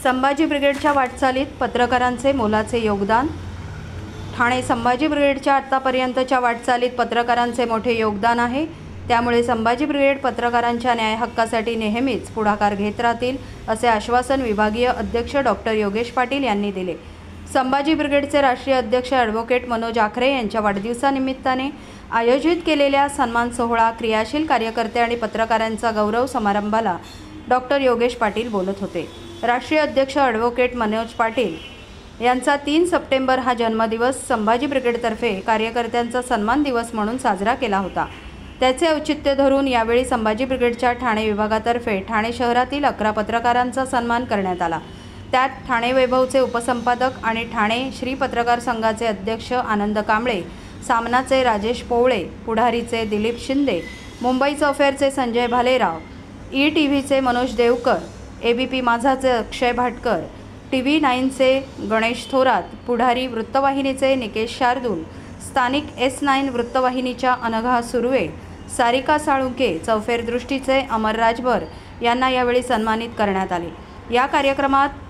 संभाजी ब्रिगेडच्या वाटचालीत पत्रकारांचे मोलाचे योगदान। ठाणे संभाजी ब्रिगेडच्या आतापर्यंतच्या वाटचालीत पत्रकारांचे मोठे योगदान आहे। त्यामुळे संभाजी ब्रिगेड पत्रकारांच्या न्याय हक्कासाठी नेहमीच पुढाकार घेत राहतील असे आश्वासन विभागीय अध्यक्ष डॉक्टर योगेश पाटील यांनी दिले। संभाजी ब्रिगेडचे राष्ट्रीय अध्यक्ष ॲडव्होकेट मनोज आखरे यांच्या वाढदिवसानिमित्ताने आयोजित केलेल्या सन्मान सोहळा क्रियाशील कार्यकर्ते आणि पत्रकारांचा गौरव समारंभाला डॉक्टर योगेश पाटील बोलत होते। राष्ट्रीय अध्यक्ष ॲडव्होकेट मनोज पाटील यांचा 3 सप्टेंबर हा जन्मदिवस संभाजी ब्रिगेडतर्फे कार्यकर्त्यांचा सन्मान दिवस म्हणून साजरा केला होता। त्याचे औचित्य धरून यावेळी संभाजी ब्रिगेडच्या ठाणे विभागातर्फे ठाणे शहरातील 11 पत्रकारांचा सन्मान करण्यात आला। त्यात ठाणे वैभवचे उपसंपादक आणि ठाणे श्री पत्रकार संघाचे अध्यक्ष आनंद कांबळे, सामनाचे राजेश पोवळे, पुढारीचे दिलीप शिंदे, मुंबई अफेअरचे संजय भालेराव, ETVचे मनोज देवकर, ABP माझाचे अक्षय भाटकर, TV9चे गणेश थोरात, पुढारी वृत्तवाहिनीचे निकेश शार्दूल, स्थानिक S9 वृत्तवाहिनीच्या अनघा सुर्वे, सारिका साळुंके, चौफेर दृष्टीचे अमर राजभर यांना यावेळी सन्मानित करण्यात आले। या कार्यक्रमात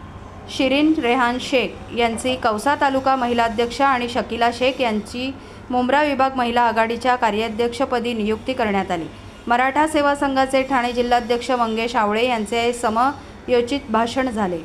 शिरीन रेहान शेख यांची कौसा तालुका महिला अध्यक्ष आणि शकीला शेख यांची मुंब्रा विभाग महिला आघाडीच्या कार्याध्यक्षपदी नियुक्ती करण्यात आली। मराठा सेवा संघाचे ठाणे जिल्हाध्यक्ष मंगेश आवळे यांचे समयोचित भाषण झाले।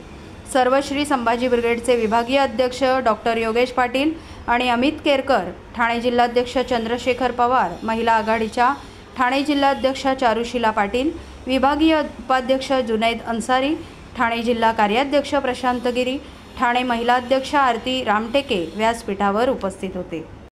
सर्व श्री संभाजी ब्रिगेडचे विभागीय अध्यक्ष डॉक्टर योगेश पाटील आणि अमित केरकर, ठाणे जिल्हाध्यक्ष चंद्रशेखर पवार, महिला आघाडीच्या ठाणे जिल्हाध्यक्षा चारुशीला पाटील, विभागीय उपाध्यक्ष जुनैद अन्सारी, ठाणे जिल्हा कार्याध्यक्ष प्रशांत गिरी, ठाणे महिला अध्यक्ष आरती रामटेके व्यासपीठावर उपस्थित होते।